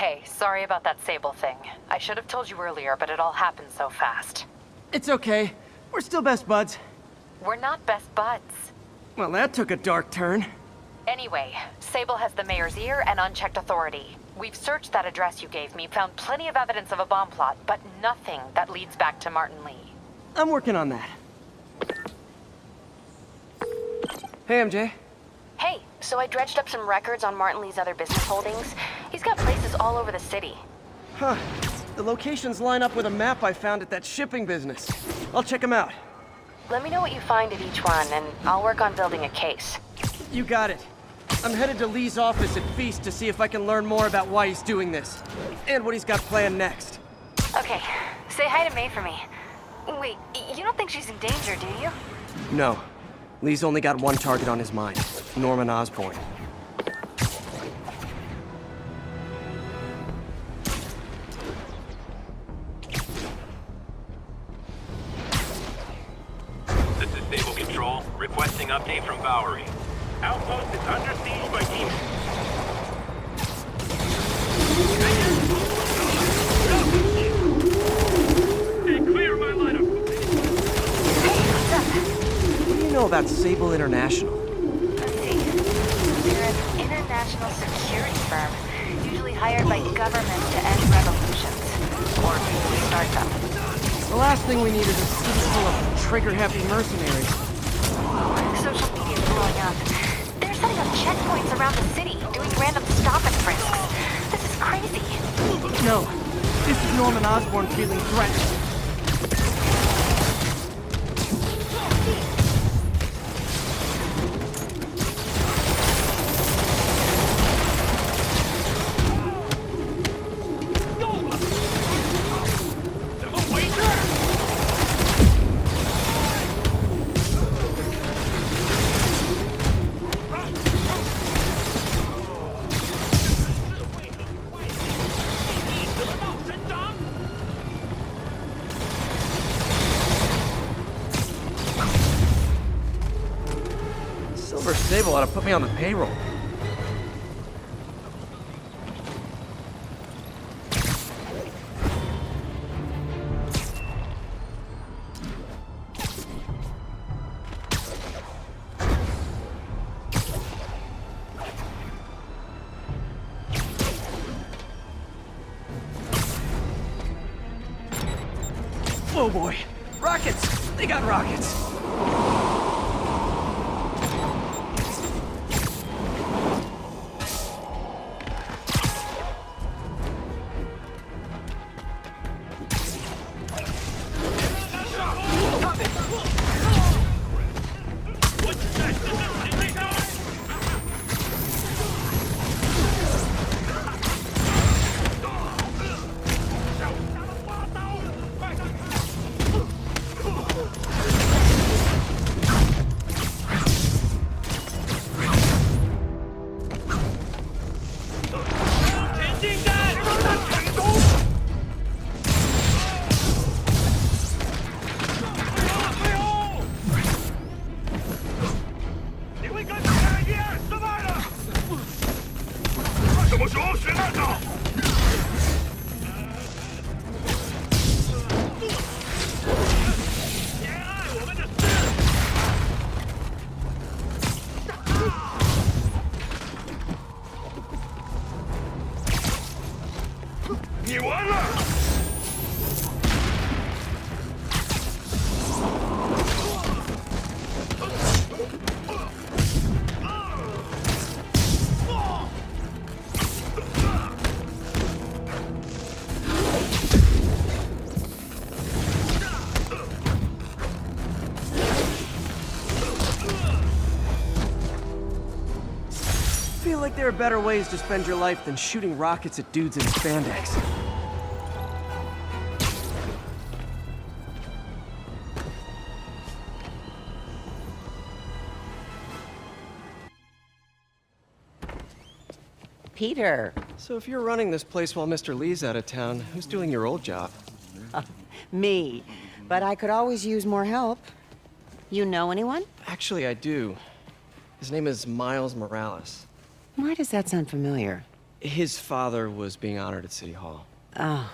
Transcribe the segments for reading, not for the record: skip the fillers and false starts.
Hey, sorry about that Sable thing. I should have told you earlier, but it all happened so fast. It's okay. We're still best buds. We're not best buds. Well, that took a dark turn. Anyway, Sable has the mayor's ear and unchecked authority. We've searched that address you gave me, found plenty of evidence of a bomb plot, but nothing that leads back to Martin Lee. I'm working on that. Hey, MJ. Hey, so I dredged up some records on Martin Lee's other business holdings. He's got places all over the city. Huh. The locations line up with a map I found at that shipping business. I'll check them out. Let me know what you find at each one, and I'll work on building a case. You got it. I'm headed to Lee's office at Feast to see if I can learn more about why he's doing this. And what he's got planned next. Okay, say hi to May for me. Wait, you don't think she's in danger, do you? No. Lee's only got one target on his mind. Norman Osborn. This is Sable Control, requesting update from Bowery. Outpost is under siege by demons. Clear my lineup. What do you know about Sable International? Let's see. They're an international security firm, usually hired by governments to end revolutions. Or start them. The last thing we need is a city full of trigger-happy mercenaries. Social media's blowing up. They're setting up checkpoints around the city, doing random stop and frisks. This is crazy. No. This is Norman Osborn feeling threatened. Silver Sable ought to put me on the payroll. Oh boy. Rockets! They got rockets! I feel like there are better ways to spend your life than shooting rockets at dudes in spandex. Peter. So if you're running this place while Mr. Lee's out of town, who's doing your old job? Me. But I could always use more help. You know anyone? Actually, I do. His name is Miles Morales. Why does that sound familiar? His father was being honored at City Hall. Oh,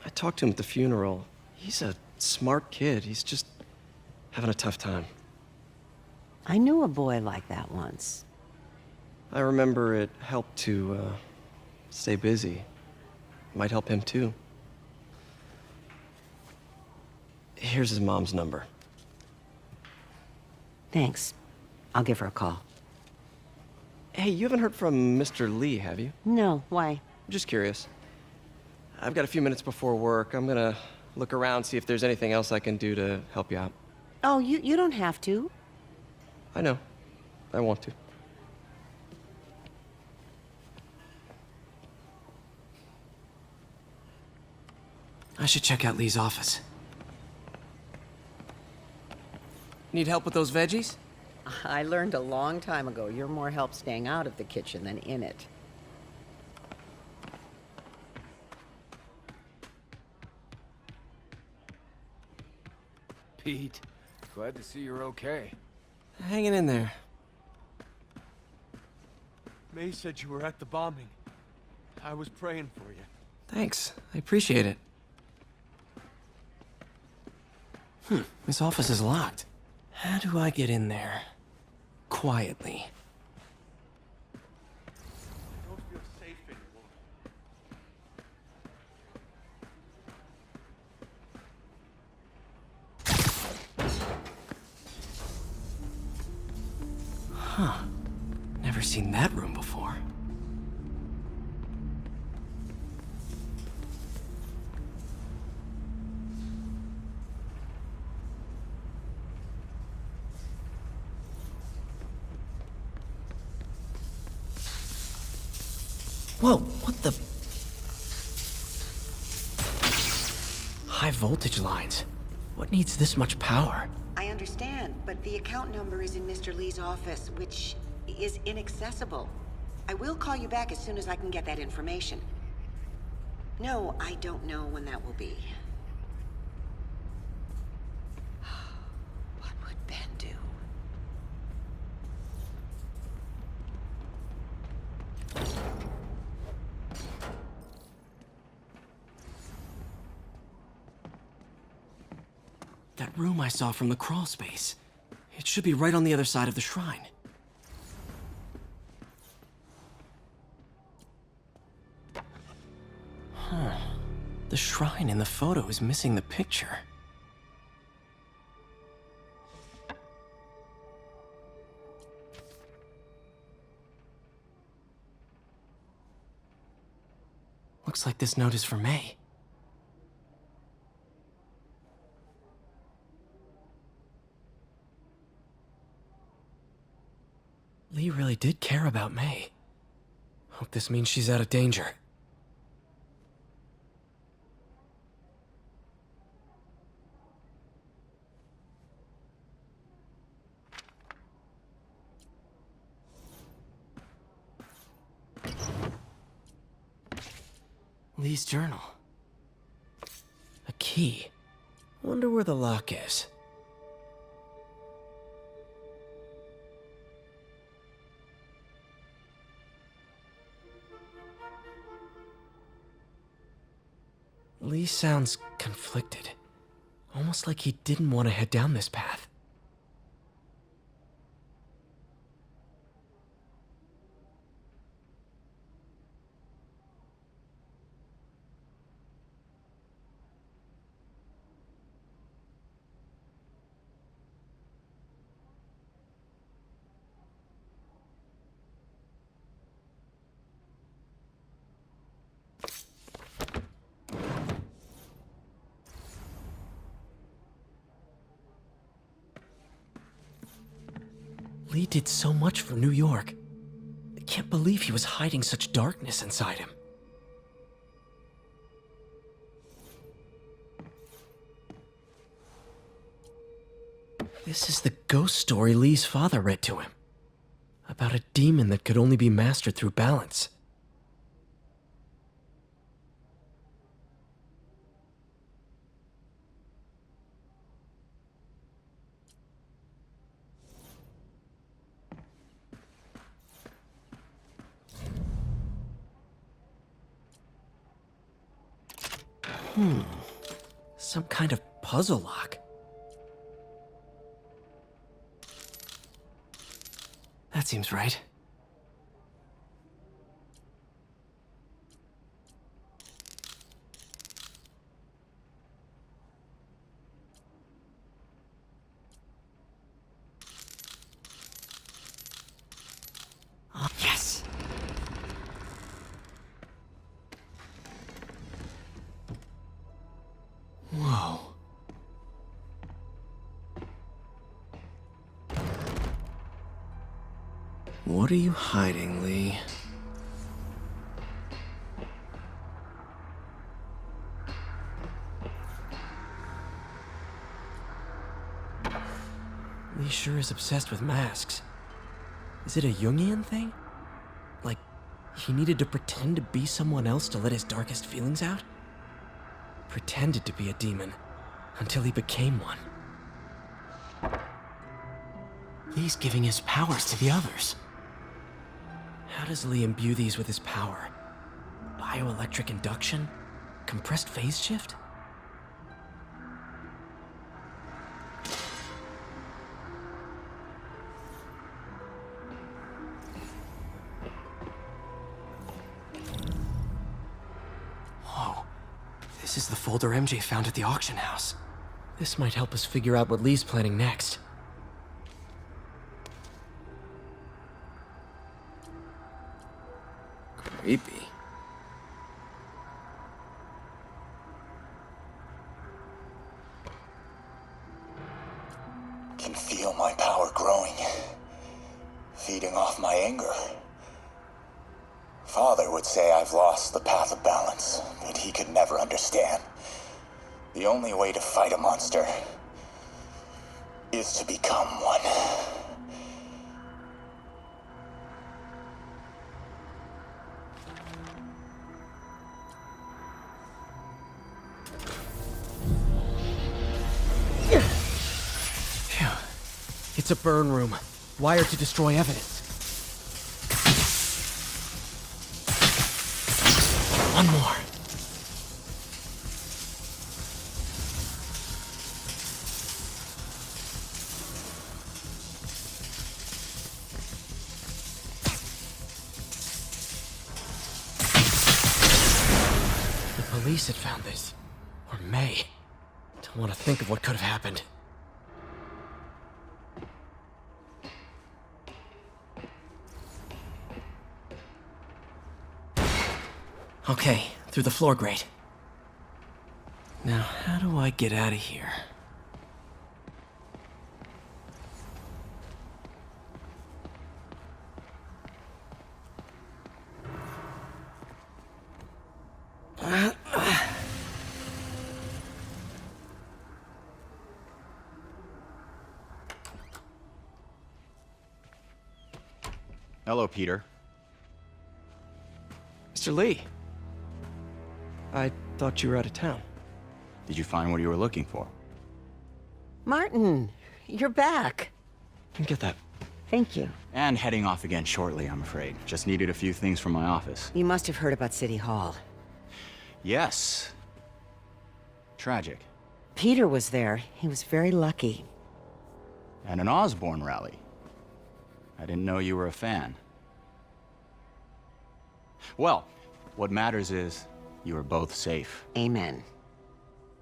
I talked to him at the funeral. He's a smart kid. He's just having a tough time. I knew a boy like that once. I remember it helped to, stay busy. Might help him, too. Here's his mom's number. Thanks. I'll give her a call. Hey, you haven't heard from Mr. Lee, have you? No, why? Just curious. I've got a few minutes before work. I'm gonna look around, see if there's anything else I can do to help you out. Oh, you don't have to. I know. I want to. I should check out Lee's office. Need help with those veggies? I learned a long time ago you're more help staying out of the kitchen than in it. Pete, glad to see you're okay. Hanging in there. May said you were at the bombing. I was praying for you. Thanks. I appreciate it. This office is locked. How do I get in there? Quietly. I don't feel safe anymore. Never seen that room before. Whoa, what the? High voltage lines. What needs this much power? I understand, but the account number is in Mr. Lee's office, which is inaccessible. I will call you back as soon as I can get that information. No, I don't know when that will be. What would Ben do? That room I saw from the crawl space. It should be right on the other side of the shrine. The shrine in the photo is missing the picture. Looks like this note is for May. Lee really did care about May. Hope this means she's out of danger. Lee's journal. A key. Wonder where the lock is. Lee sounds conflicted. Almost like he didn't want to head down this path. Lee did so much for New York. I can't believe he was hiding such darkness inside him. This is the ghost story Lee's father read to him. About a demon that could only be mastered through balance. Some kind of puzzle lock. That seems right. Yes! Whoa. What are you hiding, Lee? Lee sure is obsessed with masks. Is it a Jungian thing? Like, he needed to pretend to be someone else to let his darkest feelings out? Pretended to be a demon, until he became one. Lee's giving his powers to the others. How does Lee imbue these with his power? Bioelectric induction? Compressed phase shift? Whoa. This is the folder MJ found at the auction house. This might help us figure out what Lee's planning next. Creepy. Can feel my power growing, feeding off my anger. Father would say I've lost the path of balance, but he could never understand. The only way to fight a monster is to become one. Phew. It's a burn room, wired to destroy evidence. One more. The police had found this. Or may. Don't want to think of what could have happened. Okay, through the floor grate. Now, how do I get out of here? Hello, Peter. Mr. Lee. I thought you were out of town. Did you find what you were looking for? Martin, you're back. Get that. Thank you. And heading off again shortly, I'm afraid. Just needed a few things from my office. You must have heard about City Hall. Yes. Tragic. Peter was there. He was very lucky. And an Osborne rally. I didn't know you were a fan. Well, what matters is you are both safe. Amen.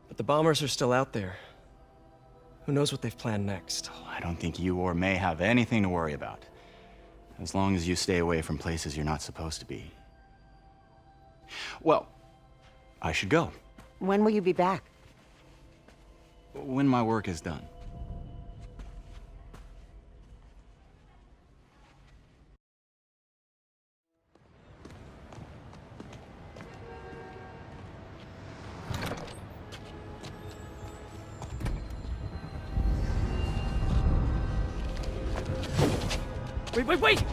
But the bombers are still out there. Who knows what they've planned next? I don't think you or May have anything to worry about. As long as you stay away from places you're not supposed to be. Well, I should go. When will you be back? When my work is done. Wait!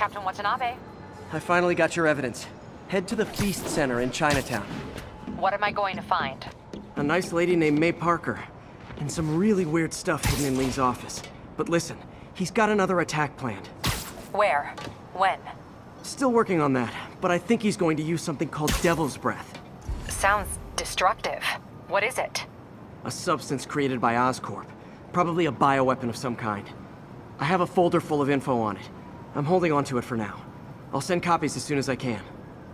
Captain Watanabe. I finally got your evidence. Head to the Feast Center in Chinatown. What am I going to find? A nice lady named May Parker, and some really weird stuff hidden in Lee's office. But listen, he's got another attack planned. Where? When? Still working on that, but I think he's going to use something called Devil's Breath. Sounds destructive. What is it? A substance created by Oscorp. Probably a bioweapon of some kind. I have a folder full of info on it. I'm holding on to it for now. I'll send copies as soon as I can.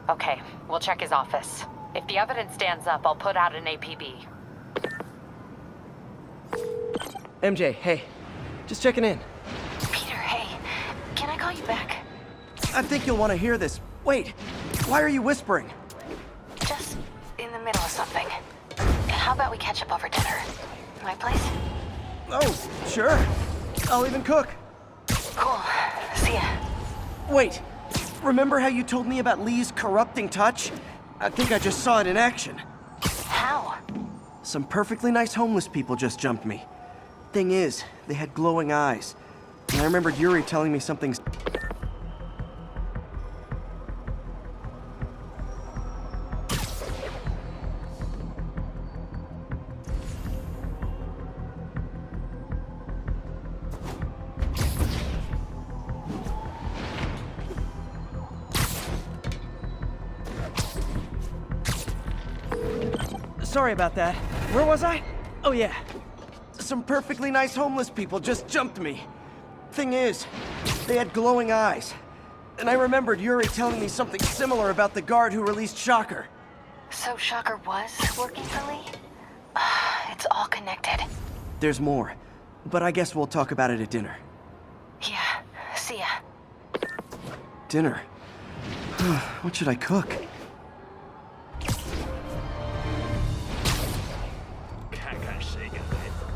Okay, we'll check his office. If the evidence stands up, I'll put out an APB. MJ, hey. Just checking in. Peter, hey. Can I call you back? I think you'll want to hear this. Wait, why are you whispering? Just in the middle of something. How about we catch up over dinner? My place? Oh, sure. I'll even cook. Cool. See ya. Wait, remember how you told me about Lee's corrupting touch? I think I just saw it in action. How? Some perfectly nice homeless people just jumped me. Thing is, they had glowing eyes. And I remembered Yuri telling me something. Sorry about that. Where was I? Oh yeah. Some perfectly nice homeless people just jumped me. Thing is, they had glowing eyes. And I remembered Yuri telling me something similar about the guard who released Shocker. So Shocker was working for Lee? It's all connected. There's more, but I guess we'll talk about it at dinner. Yeah, see ya. Dinner? What should I cook? 看看谁敢来走。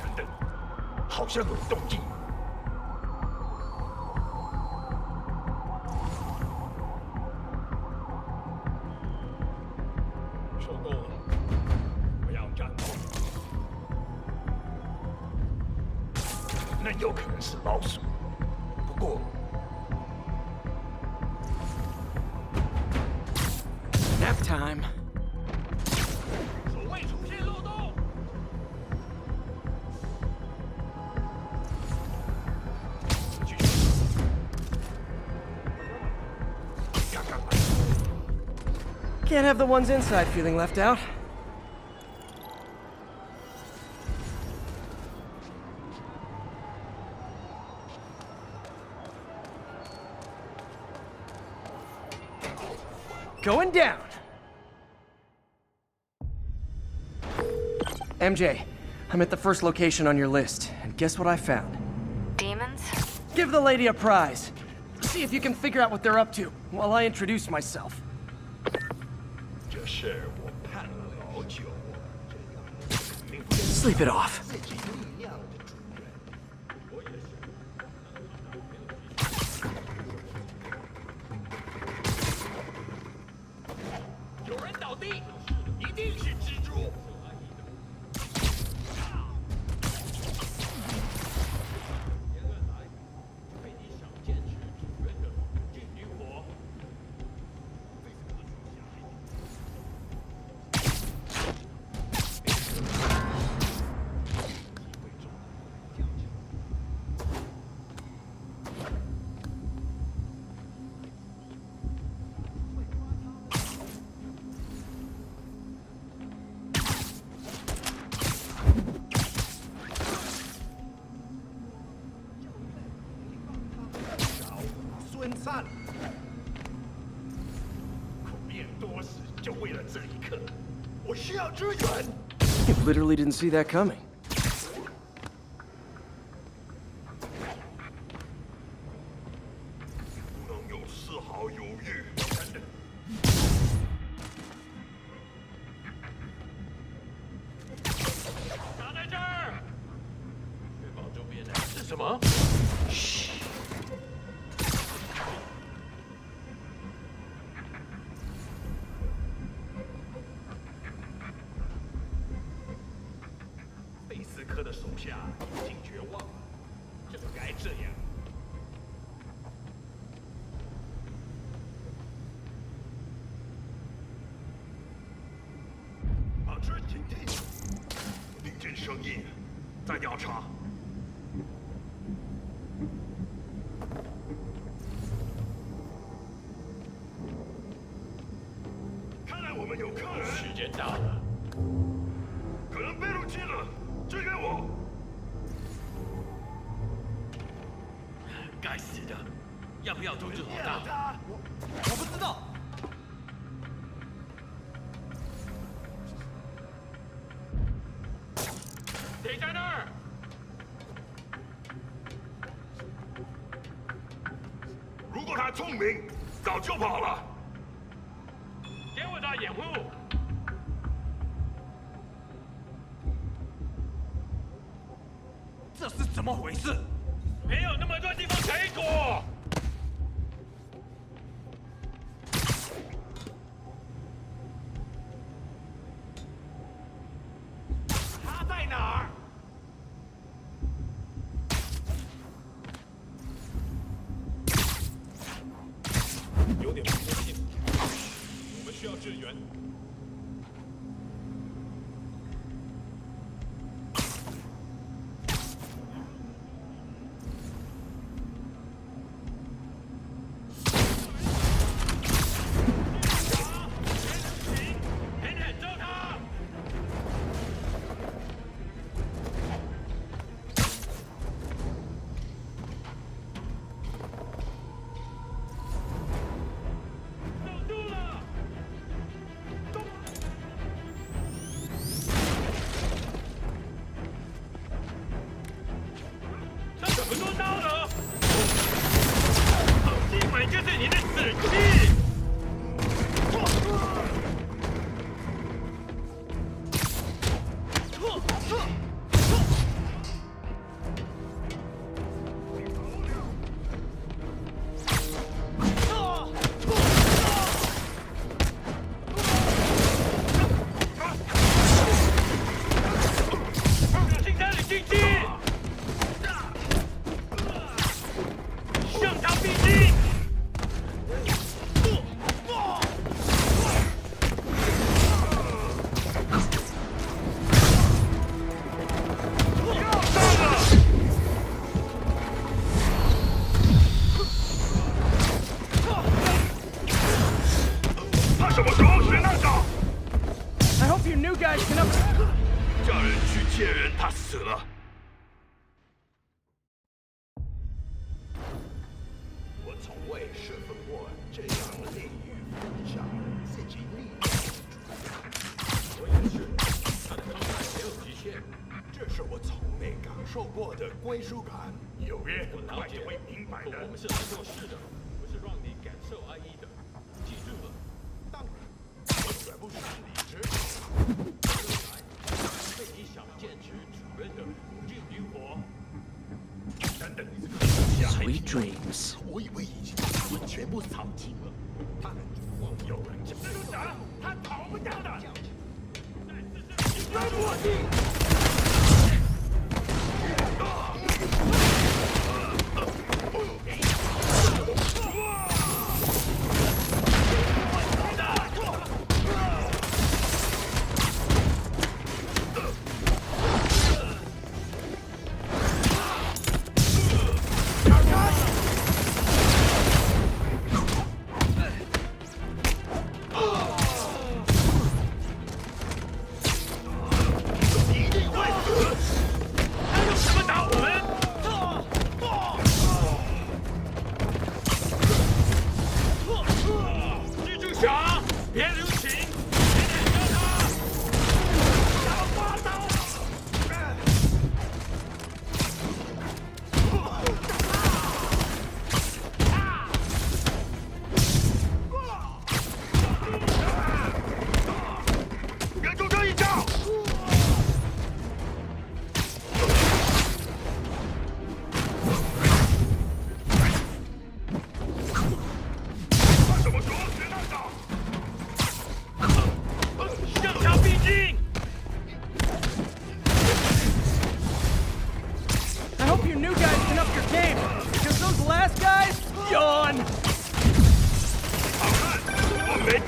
等等，好像有动静。受够了，不要战斗。那有可能是老鼠，不过。 Nap time. 守卫出现漏洞。继续。刚刚来。 Can't have the ones inside feeling left out. Going down. MJ, I'm at the first location on your list, and guess what I found? Demons? Give the lady a prize. See if you can figure out what they're up to, while I introduce myself. 这事我盼了好久。 Sleep it off. 有人倒地，一定是蜘蛛。被你少坚持主人的禁女火。 孙粲，苦练多时，就为了这一刻。我需要支援。 You literally didn't see that coming. 不能有丝毫犹豫。打在这儿，确保周边的是什么？嘘。 贝斯科的手下已经绝望了，这就该这样。生意，在调查。看来我们有客人。时间到了，可能被入侵了，支援我！该死的，要不要阻止火大？我不知道。谁在那儿？如果他聪明，早就跑了。给我打掩护！这是怎么回事？没有那么多地方可以躲。他在哪儿？有点不对劲，我们需要支援。叫人去接人，他死了。我从未侍奉过这样利于分享自己利益的主。我也是，他的慷慨没有极限，这是我从没感受过的归属感。有约，快就会明白的。我们是来做事的，不是让你感受安逸的。记住了，当然，我绝不是理智。被你想坚持主任的无尽于火。等等，你这个瞎 Sweet dreams。我以为已经全部扫尽了。他们有人这么打，他逃不掉的。让我进。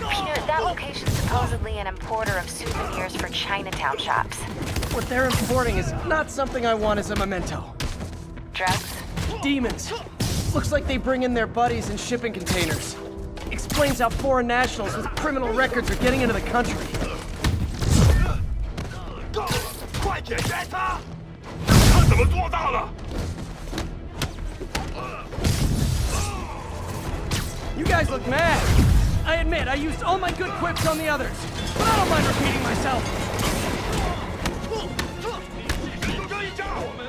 Peter, that location's supposedly an importer of souvenirs for Chinatown shops. What they're importing is not something I want as a memento. Drugs? Demons. Looks like they bring in their buddies in shipping containers. Explains how foreign nationals with criminal records are getting into the country. 够了，快解决他！他怎么做到的？ You guys look mad. I admit, I used all my good quips on the others, but I don't mind repeating myself. 你就这一架我们！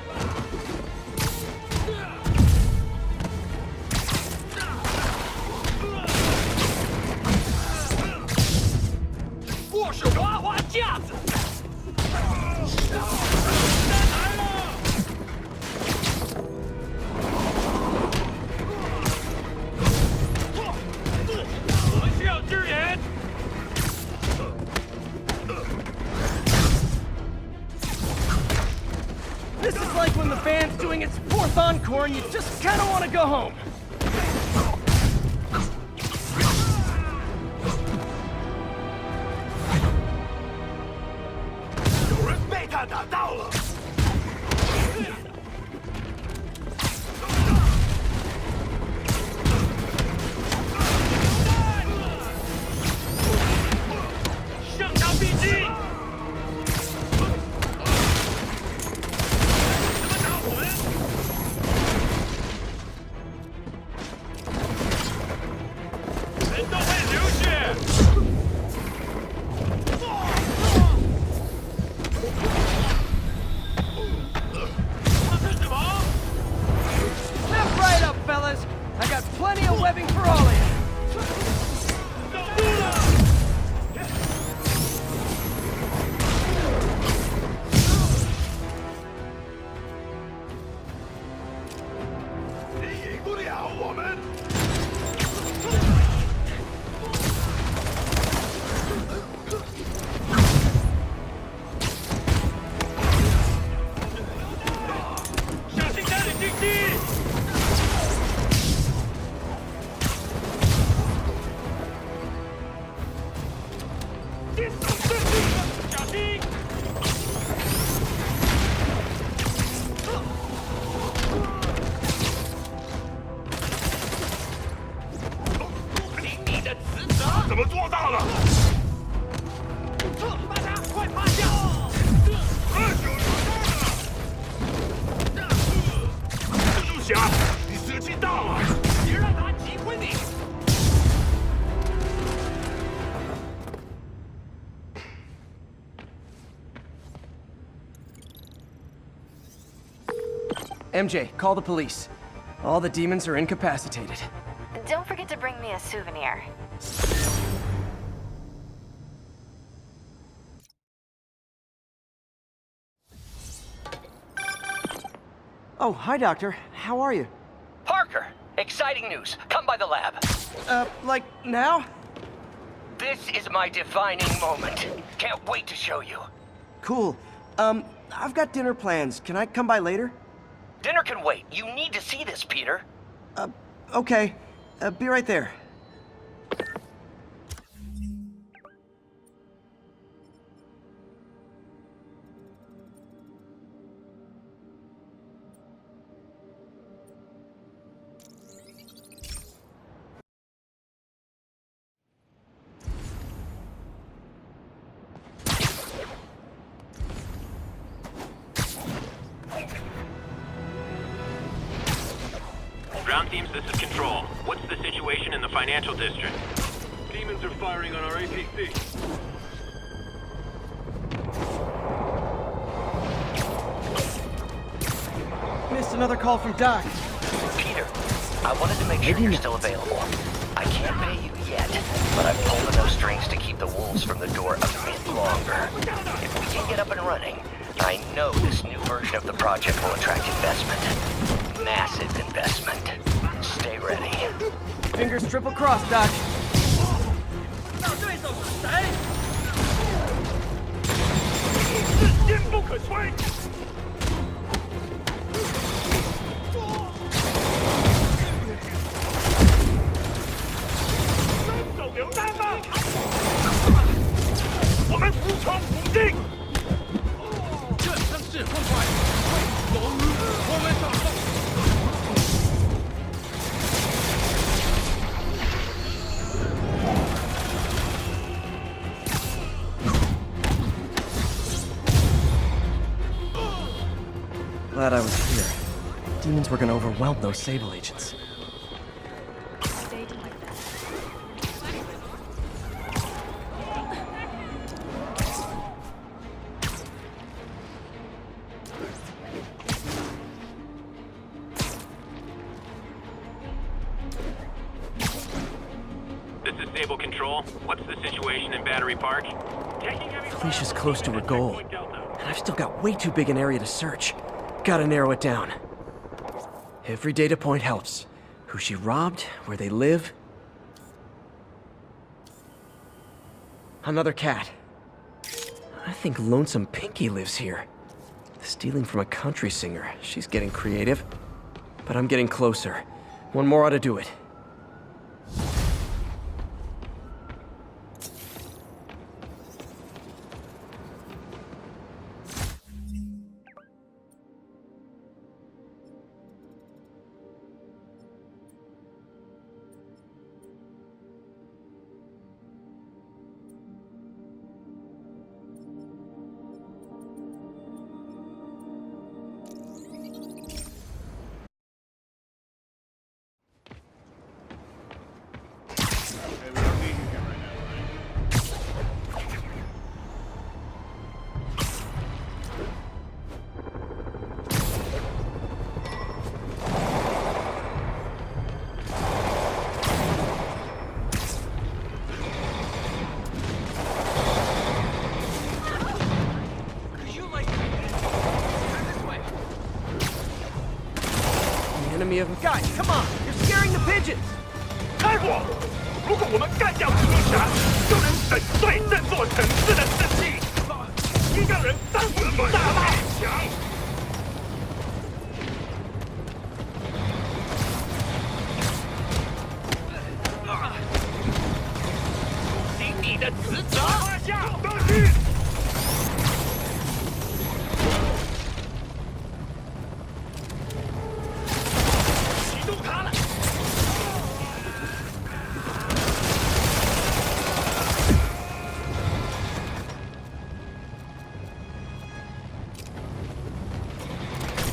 我是花花架子。来了！ 我需要支援。This is like when the band's doing its fourth encore and you just kind of want to go home. 有人被他打到了。上场必击！怎么打我们？人都会流血。 Step right up, fellas. I got plenty of webbing for all of you. 守住了！ 你赢不了我们！小心单领进击！坚守阵地，小心！ 凭你的职责，怎么做到的？大家快趴下！蜘蛛侠，你时机到了，别让他击昏你。 MJ, call the police. All the demons are incapacitated. Don't forget to bring me a souvenir. Oh, hi, Doctor. How are you? Parker, exciting news. Come by the lab. Like now? This is my defining moment. Can't wait to show you. Cool. I've got dinner plans. Can I come by later? Dinner can wait. You need to see this, Peter. Okay. Be right there. Ground teams, this is Control. What's the situation in the financial district? Demons are firing on our APC. Missed another call from Doc. Peter, I wanted to make sure you're still available. I can't pay you yet, but I've pulled enough strings to keep the wolves from the door a bit longer. If we can get up and running, I know this new version of the project will attract investment. Massive investment. Stay ready. Fingers triple crossed, Doc. 对手是谁？自坚不可摧。伸手榴弹吧！我们无穷无尽。glad I was here. Demons were gonna overwhelm those Sable agents. This is Sable Control. What's the situation in Battery Park? Felicia's close to her goal, and I've still got way too big an area to search. Gotta narrow it down. Every data point helps. Who she robbed, where they live. Another cat. I think Lonesome Pinky lives here. Stealing from a country singer. She's getting creative. But I'm getting closer. One more ought to do it. Enemy of guys, come on! You're scaring the pigeons! 开火！如果我们干掉蜘蛛侠，就能粉碎这座城市的士气。一个人当死大骂强。履行你的职责。放下东西。启动它了。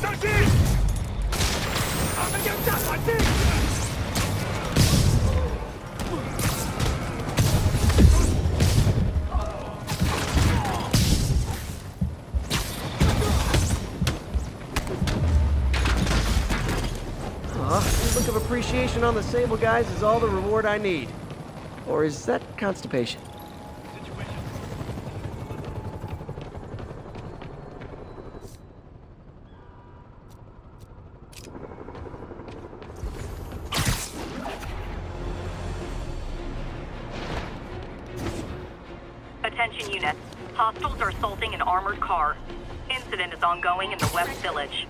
当心！他们要炸反击！A look of appreciation on the Sable guys is all the reward I need. Or is that constipation? Attention units. Hostiles are assaulting an armored car. Incident is ongoing in the West Village.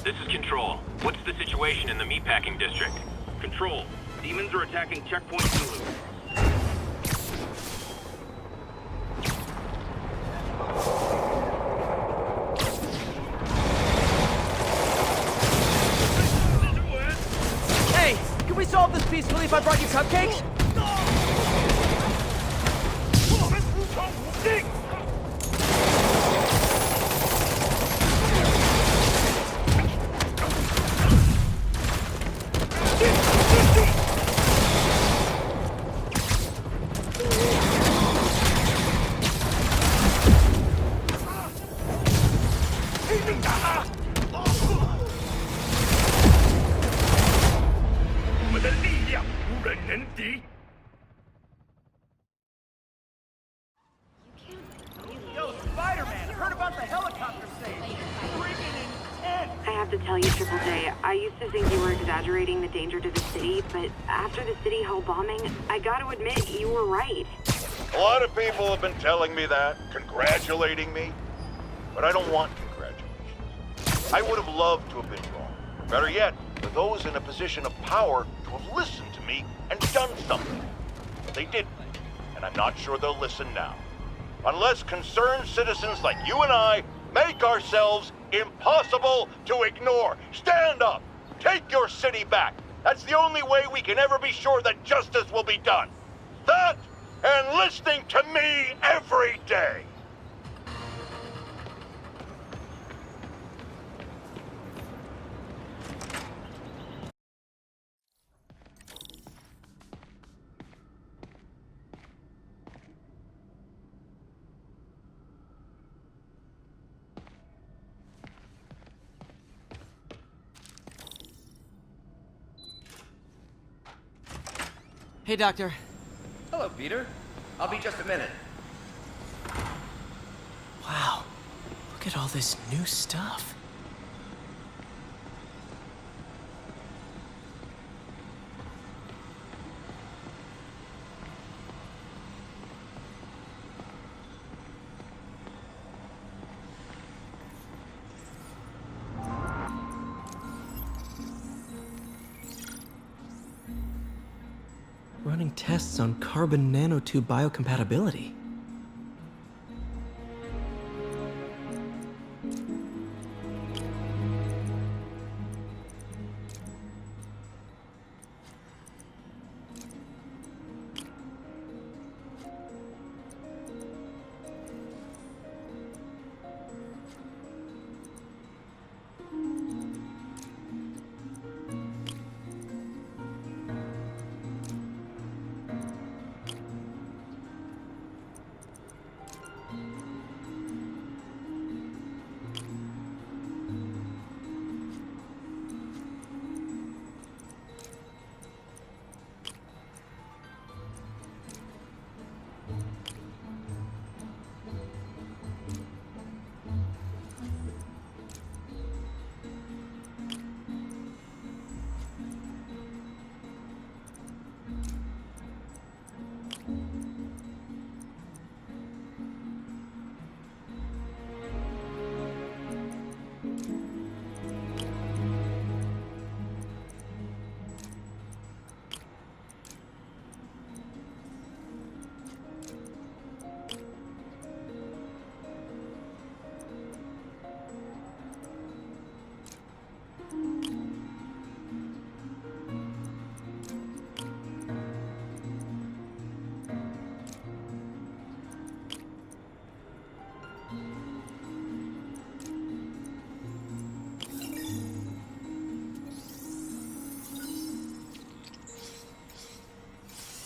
This is Control. What's the situation in the meatpacking district? Control. Demons are attacking Checkpoint Zulu. Can we solve this peacefully if I brought you cupcakes? Yo, Spiderman, heard about the helicopter save. I have to tell you, Triple J, I used to think you were exaggerating the danger to the city, but after the City Hall bombing, I gotta admit, you were right. A lot of people have been telling me that, congratulating me, but I don't want congratulations. I would have loved to have been wrong. Better yet, for those in a position of power to have listened to me and done something. But they didn't, and I'm not sure they'll listen now. Unless concerned citizens like you and I make ourselves impossible to ignore. Stand up! Take your city back! That's the only way we can ever be sure that justice will be done. That, and listening to me every day! Hey, Doctor. Hello, Peter. I'll be just a minute. Wow. Look at all this new stuff. Running tests on carbon nanotube biocompatibility.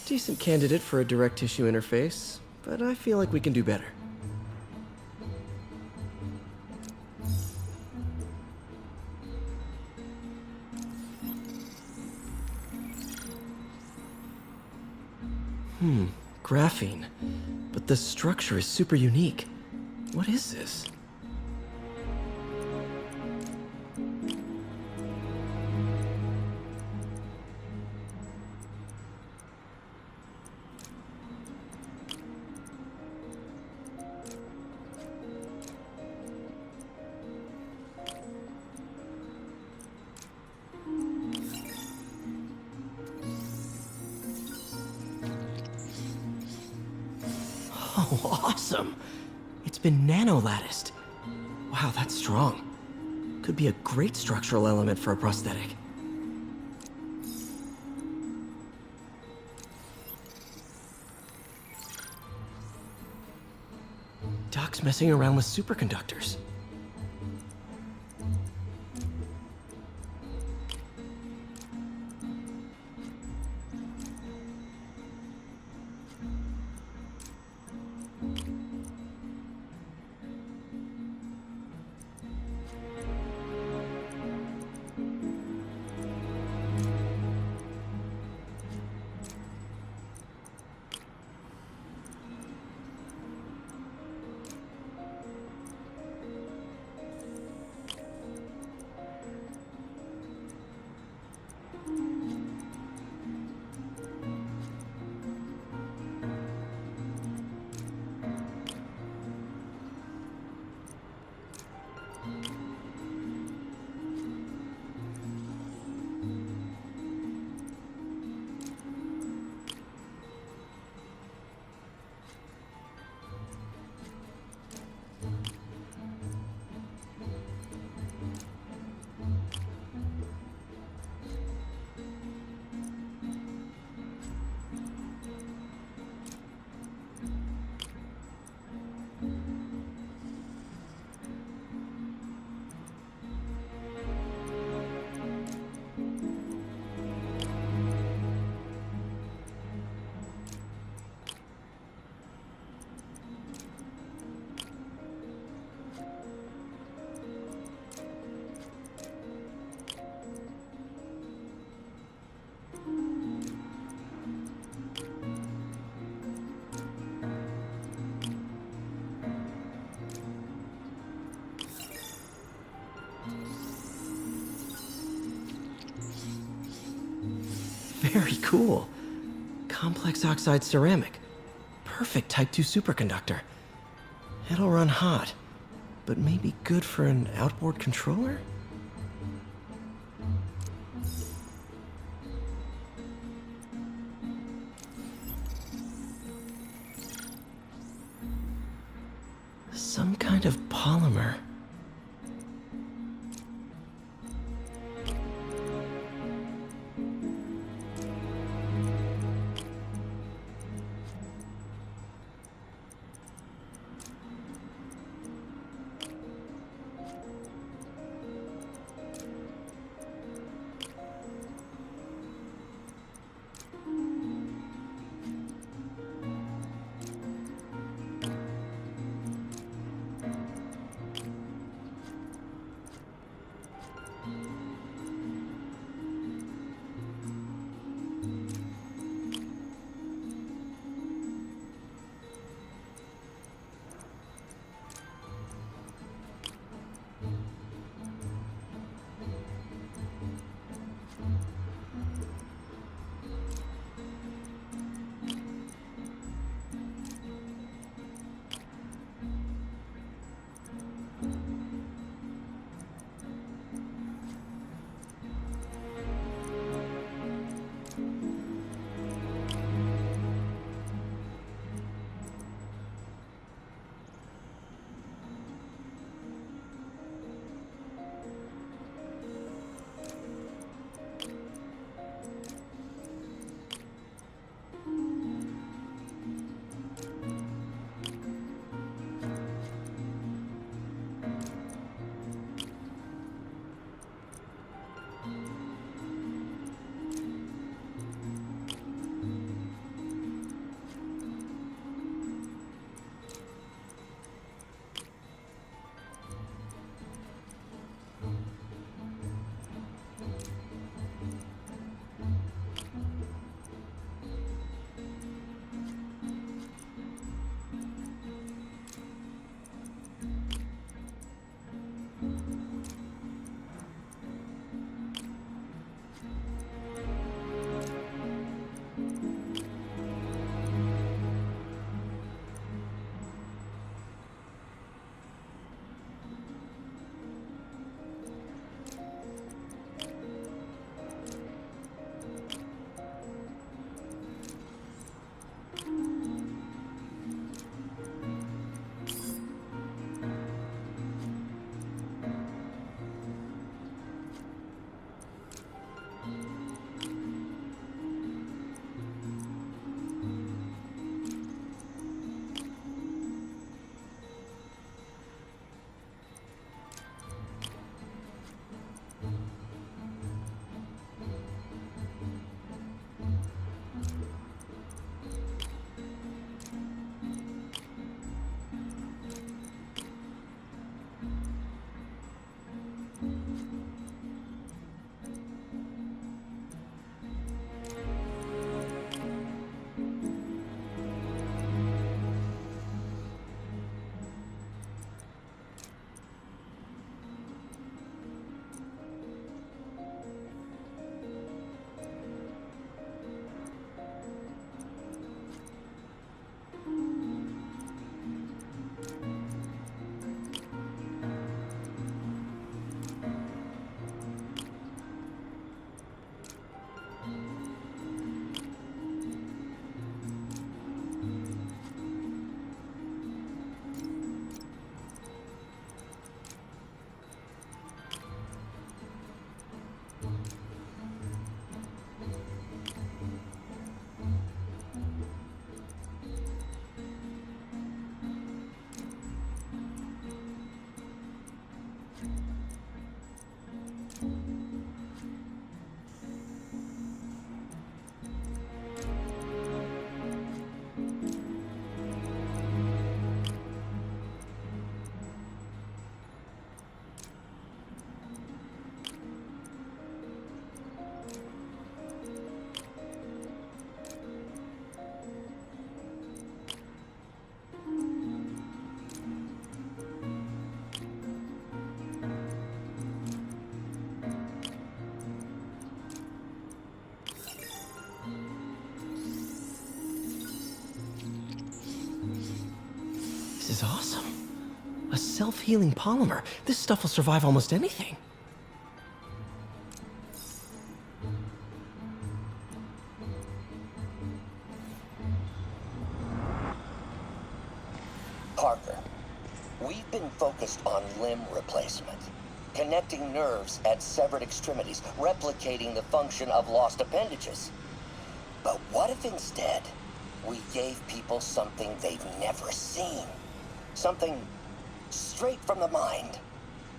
Decent candidate for a direct tissue interface, but I feel like we can do better. Graphene. But the structure is super unique. What is this? Oh, awesome! It's been nano-latticed. Wow, that's strong. Could be a great structural element for a prosthetic. Doc's messing around with superconductors. Very cool. Complex oxide ceramic. Perfect Type 2 superconductor. It'll run hot, but maybe good for an outboard controller? Some kind of polymer. This is awesome. A self-healing polymer. This stuff will survive almost anything. Parker, we've been focused on limb replacement, connecting nerves at severed extremities, replicating the function of lost appendages. But what if instead we gave people something they've never seen? Something straight from the mind.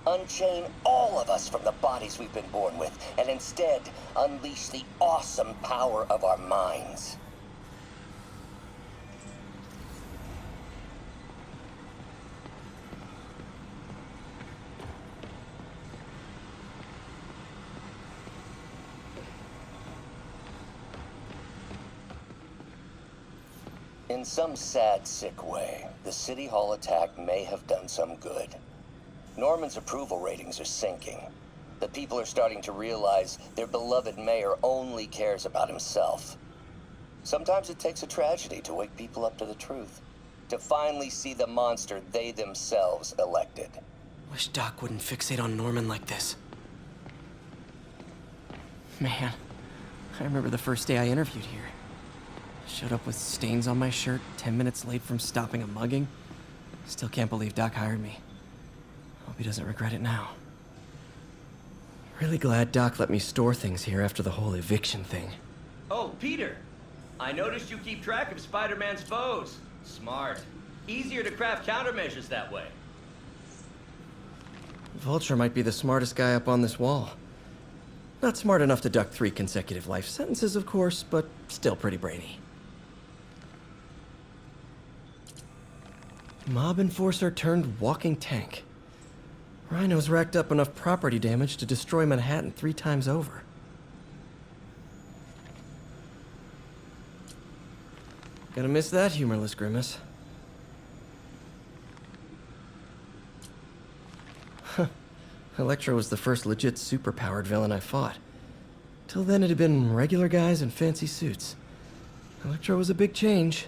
Unchain all of us from the bodies we've been born with, and instead unleash the awesome power of our minds. In some sad, sick way, the City Hall attack may have done some good. Norman's approval ratings are sinking. The people are starting to realize their beloved mayor only cares about himself. Sometimes it takes a tragedy to wake people up to the truth, to finally see the monster they themselves elected. Wish Doc wouldn't fixate on Norman like this. Man, I remember the first day I interviewed here. Showed up with stains on my shirt, 10 minutes late from stopping a mugging. Still can't believe Doc hired me. Hope he doesn't regret it now. Really glad Doc let me store things here after the whole eviction thing. Oh, Peter! I noticed you keep track of Spider-Man's foes. Smart. Easier to craft countermeasures that way. Vulture might be the smartest guy up on this wall. Not smart enough to duck 3 consecutive life sentences, of course, but still pretty brainy. Mob enforcer turned walking tank. Rhino's racked up enough property damage to destroy Manhattan 3 times over. Gonna miss that humorless grimace. Huh. Electro was the first legit superpowered villain I fought. Till then it had been regular guys in fancy suits. Electro was a big change.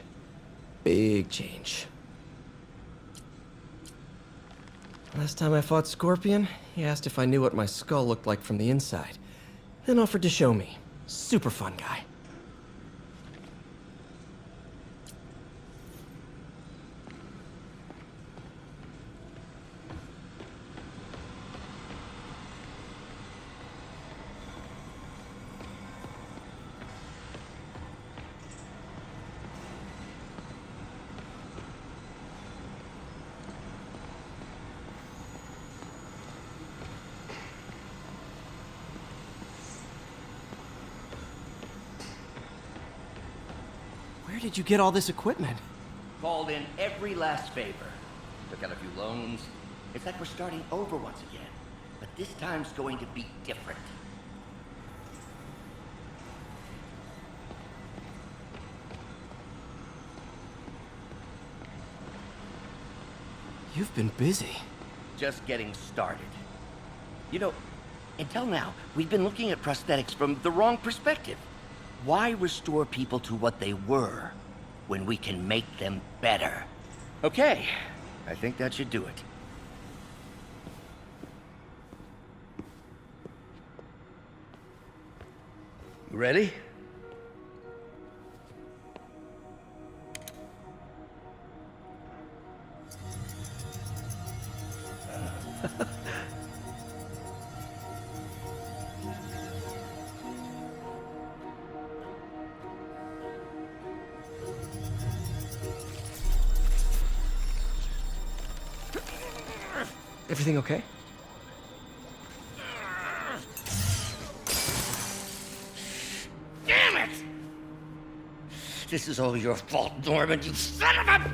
Big change. Last time I fought Scorpion, he asked if I knew what my skull looked like from the inside. Then offered to show me. Super fun guy. Where did you get all this equipment? Called in every last favor. Took out a few loans. It's like we're starting over once again. But this time's going to be different. You've been busy. Just getting started. You know, until now, we've been looking at prosthetics from the wrong perspective. Why restore people to what they were when we can make them better? Okay, I think that should do it. Ready? Everything okay? Damn it! This is all your fault, Norman, you son of a...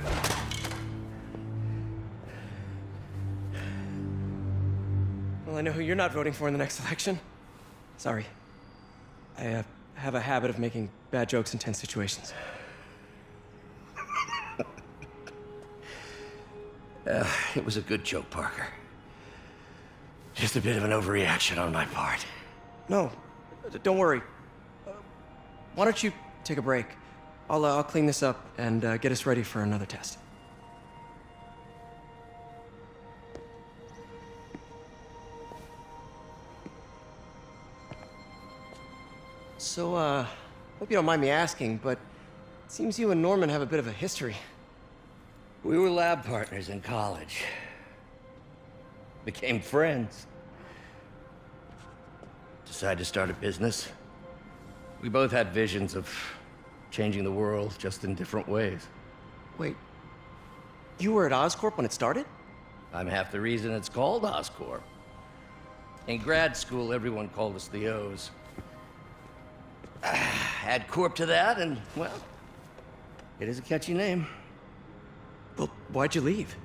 Well, I know who you're not voting for in the next election. Sorry. I have a habit of making bad jokes in tense situations. It was a good joke, Parker. Just a bit of an overreaction on my part. No, don't worry. Why don't you take a break? I'll clean this up and get us ready for another test. So, hope you don't mind me asking, but it seems you and Norman have a bit of a history. We were lab partners in college. Became friends. Decided to start a business. We both had visions of changing the world, just in different ways. Wait, you were at Oscorp when it started? I'm half the reason it's called Oscorp. In grad school, everyone called us the O's. Add Corp to that, and, well, it is a catchy name. Well, why'd you leave?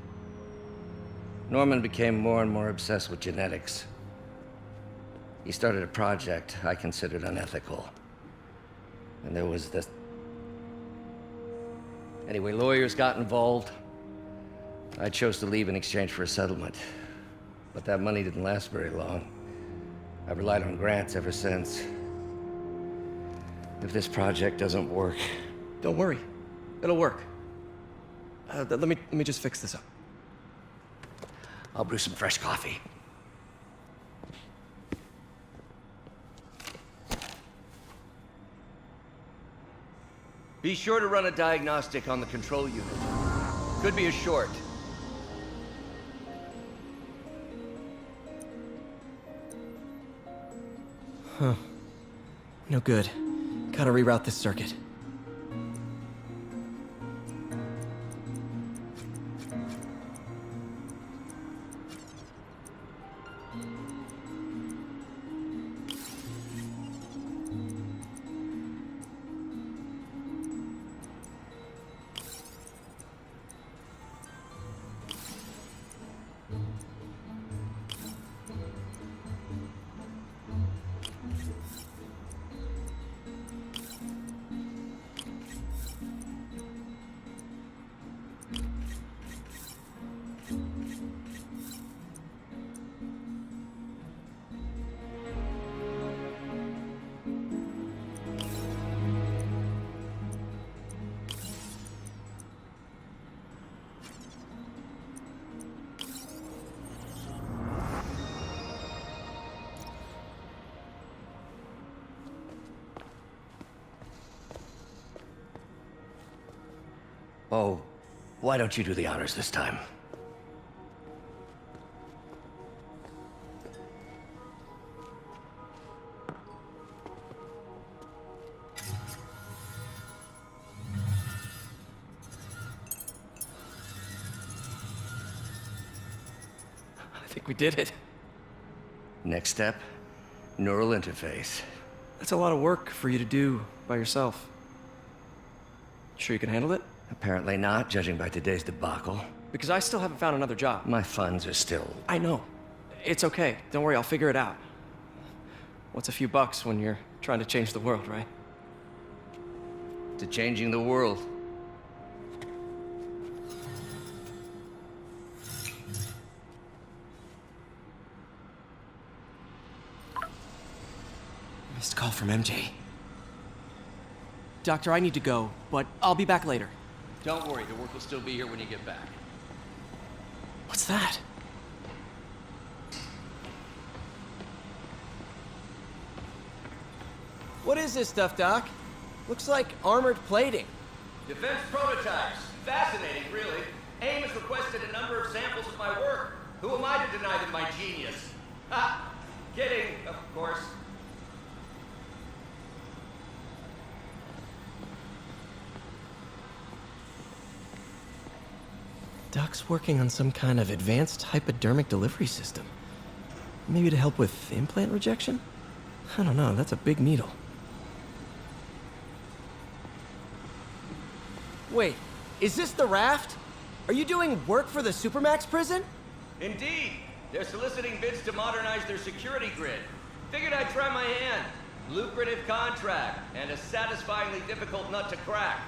Norman became more and more obsessed with genetics. He started a project I considered unethical. And there was this... Anyway, lawyers got involved. I chose to leave in exchange for a settlement. But that money didn't last very long. I've relied on grants ever since. If this project doesn't work... Don't worry. It'll work. Let me just fix this up. I'll brew some fresh coffee. Be sure to run a diagnostic on the control unit. Could be a short. Huh. No good. Gotta reroute this circuit. Oh, why don't you do the honors this time? I think we did it. Next step, neural interface. That's a lot of work for you to do by yourself. Sure you can handle it? Apparently not, judging by today's debacle. Because I still haven't found another job. My funds are still... I know. It's okay. Don't worry, I'll figure it out. What's a few bucks when you're trying to change the world, right? To changing the world. Missed call from MJ. Doctor, I need to go, but I'll be back later. Don't worry, the work will still be here when you get back. What's that? What is this stuff, Doc? Looks like armored plating. Defense prototypes. Fascinating, really. AIM has requested a number of samples of my work. Who am I to deny them my genius? Ha! Kidding, of course. Doc's working on some kind of advanced hypodermic delivery system. Maybe to help with implant rejection? I don't know, that's a big needle. Wait, is this the raft? Are you doing work for the Supermax prison? Indeed. They're soliciting bids to modernize their security grid. Figured I'd try my hand. Lucrative contract, and a satisfyingly difficult nut to crack.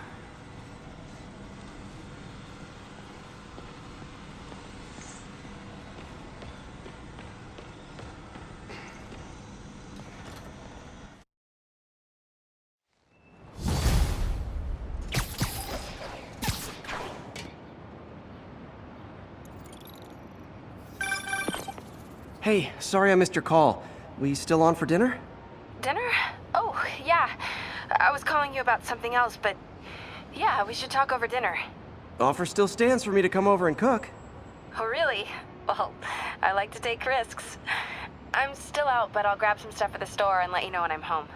Hey, sorry I missed your call. We still on for dinner? Dinner? Oh, yeah. I was calling you about something else, but yeah, we should talk over dinner. Offer still stands for me to come over and cook. Oh, really? Well, I like to take risks. I'm still out, but I'll grab some stuff at the store and let you know when I'm home.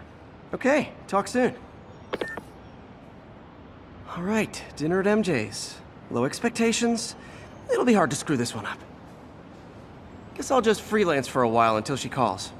Okay, talk soon. All right, dinner at MJ's. Low expectations. It'll be hard to screw this one up. Guess I'll just freelance for a while until she calls.